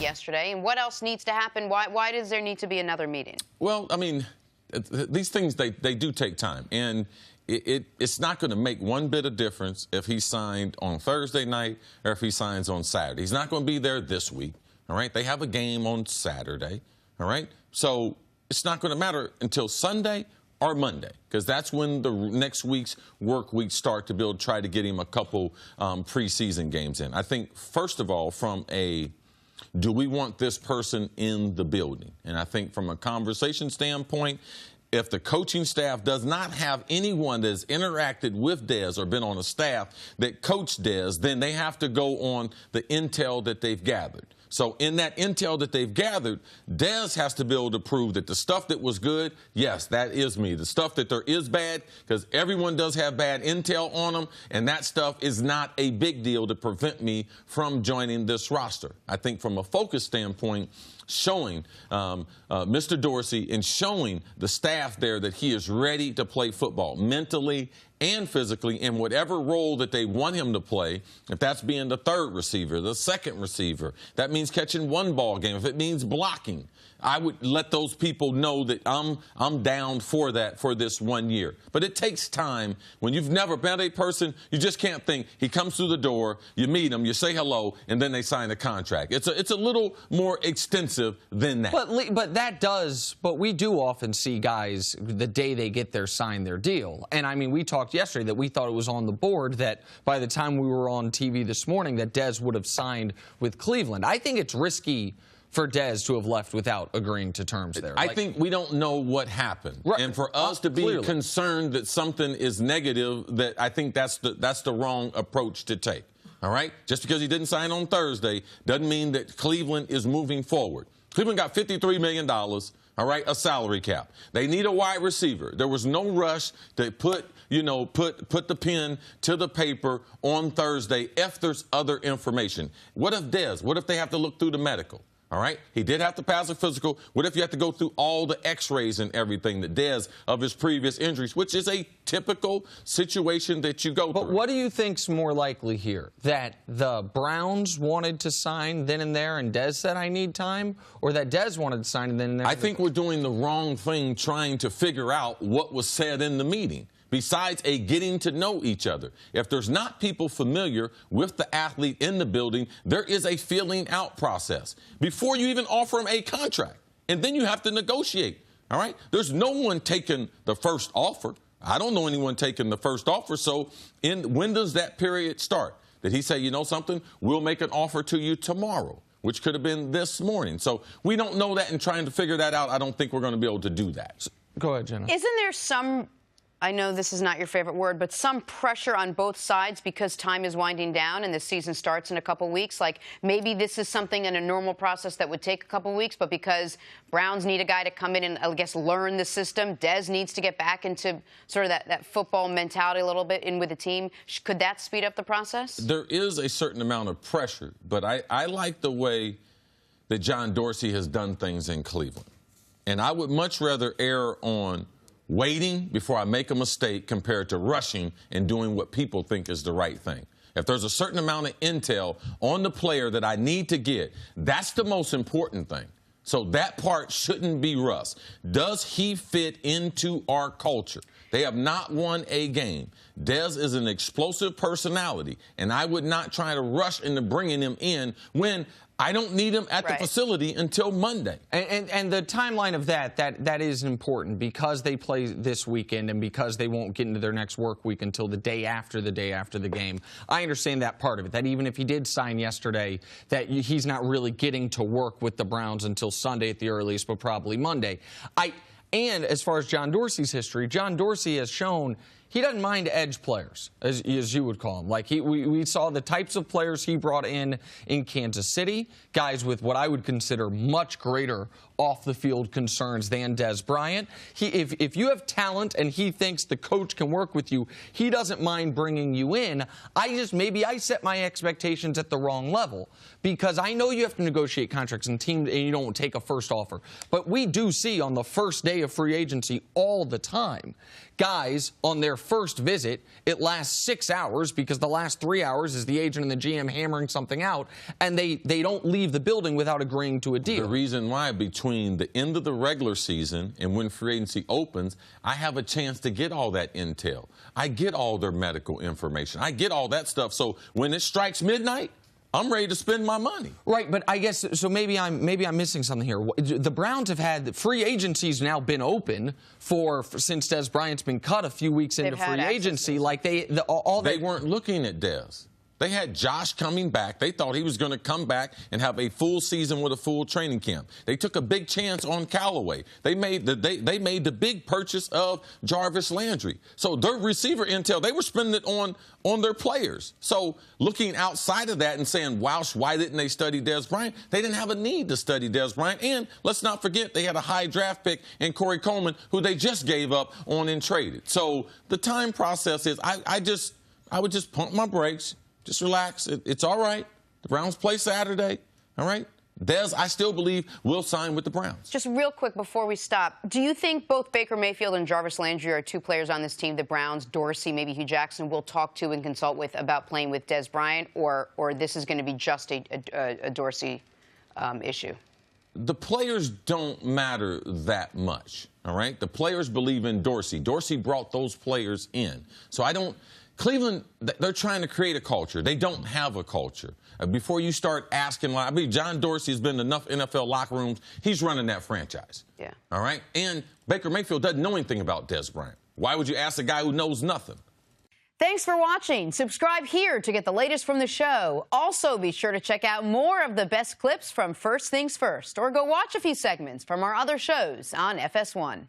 yesterday. And what else needs to happen? Why does there need to be another meeting? Well, I mean, these things, they do take time. And it's not going to make one bit of difference if he signed on Thursday night or if he signs on Saturday. He's not going to be there this week, all right? They have a game on Saturday, all right? So it's not going to matter until Sunday or Monday, because that's when the next week's work weeks start to build, try to get him a couple preseason games in. I think, first of all, from a do we want this person in the building? And I think from a conversation standpoint, if the coaching staff does not have anyone that has interacted with Dez or been on a staff that coached Dez, then they have to go on the intel that they've gathered. So in that intel that they've gathered, Dez has to be able to prove that the stuff that was good, yes, that is me. The stuff that there is bad, because everyone does have bad intel on them, and that stuff is not a big deal to prevent me from joining this roster. I think from a focus standpoint, showing Mr. Dorsey and showing the staff there that he is ready to play football mentally and physically in whatever role that they want him to play. If that's being the third receiver, the second receiver, that means catching one ball game. If it means blocking, I would let those people know that I'm down for that for this 1 year. But it takes time. When you've never met a person, you just can't think. He comes through the door, you meet him, you say hello, and then they sign a contract. It's a little more extensive than that. But we do often see guys the day they get there sign their deal. And I mean, we talked yesterday that we thought it was on the board that by the time we were on TV this morning that Dez would have signed with Cleveland. I think it's risky for Dez to have left without agreeing to terms there. I think we don't know what happened. Right. And for us to be concerned that something is negative, that I think that's the wrong approach to take. All right? Just because he didn't sign on Thursday doesn't mean that Cleveland is moving forward. Cleveland got $53 million, all right, a salary cap. They need a wide receiver. There was no rush to put the pen to the paper on Thursday if there's other information. What if Dez? What if they have to look through the medical? All right? He did have to pass a physical. What if you have to go through all the x-rays and everything that Dez of his previous injuries, which is a typical situation that you go through. But what do you think's more likely here? That the Browns wanted to sign then and there and Dez said, I need time? Or that Dez wanted to sign and then and there? I think we're doing the wrong thing trying to figure out what was said in the meeting. Besides a getting to know each other. If there's not people familiar with the athlete in the building, there is a feeling out process before you even offer him a contract. And then you have to negotiate. All right? There's no one taking the first offer. I don't know anyone taking the first offer. So when does that period start? Did he say, you know something, we'll make an offer to you tomorrow, which could have been this morning. So we don't know that, and trying to figure that out, I don't think we're going to be able to do that. So, go ahead, Jenna. Isn't there some, I know this is not your favorite word, but some pressure on both sides because time is winding down and the season starts in a couple weeks? Like maybe this is something in a normal process that would take a couple weeks, but because Browns need a guy to come in and, I guess, learn the system, Dez needs to get back into sort of that football mentality a little bit in with the team. Could that speed up the process? There is a certain amount of pressure, but I like the way that John Dorsey has done things in Cleveland. And I would much rather err on waiting before I make a mistake compared to rushing and doing what people think is the right thing. If there's a certain amount of intel on the player that I need to get, that's the most important thing. So that part shouldn't be rushed. Does he fit into our culture? They have not won a game. Dez is an explosive personality, and I would not try to rush into bringing him in when I don't need him at the facility until Monday. And the timeline of that is important because they play this weekend and because they won't get into their next work week until the day after the game. I understand that part of it, that even if he did sign yesterday, that he's not really getting to work with the Browns until Sunday at the earliest, but probably Monday. And as far as John Dorsey's history, John Dorsey has shown he doesn't mind edge players, as you would call them. Like we saw the types of players he brought in Kansas City, guys with what I would consider much greater off-the-field concerns than Dez Bryant. If you have talent and he thinks the coach can work with you, he doesn't mind bringing you in. Maybe I set my expectations at the wrong level because I know you have to negotiate contracts and you don't take a first offer. But we do see on the first day of free agency all the time guys on their first visit, it lasts 6 hours because the last 3 hours is the agent and the GM hammering something out, and they don't leave the building without agreeing to a deal. The reason why, between the end of the regular season and when free agency opens, I have a chance to get all that intel. I get all their medical information. I get all that stuff. So when it strikes midnight, I'm ready to spend my money. Right, but I guess, so maybe I'm missing something here. The Browns have had, free agency's now been open since Dez Bryant's been cut a few weeks into free agency. Like they weren't looking at Dez. They had Josh coming back. They thought he was going to come back and have a full season with a full training camp. They took a big chance on Callaway. They made the big purchase of Jarvis Landry. So their receiver intel, they were spending it on their players. So looking outside of that and saying, wow, why didn't they study Dez Bryant? They didn't have a need to study Dez Bryant. And let's not forget, they had a high draft pick in Corey Coleman, who they just gave up on and traded. So the time process is, I would just pump my brakes. Just relax. It's all right. The Browns play Saturday. All right? Dez, I still believe, will sign with the Browns. Just real quick before we stop, do you think both Baker Mayfield and Jarvis Landry are two players on this team the Browns, Dorsey, maybe Hugh Jackson, will talk to and consult with about playing with Dez Bryant, or this is going to be just a Dorsey issue? The players don't matter that much, all right? The players believe in Dorsey. Dorsey brought those players in. So Cleveland, they're trying to create a culture. They don't have a culture. Before you start asking, I mean, John Dorsey has been in enough NFL locker rooms. He's running that franchise. Yeah. All right? And Baker Mayfield doesn't know anything about Dez Bryant. Why would you ask a guy who knows nothing? Thanks for watching. Subscribe here to get the latest from the show. Also, be sure to check out more of the best clips from First Things First, or go watch a few segments from our other shows on FS1.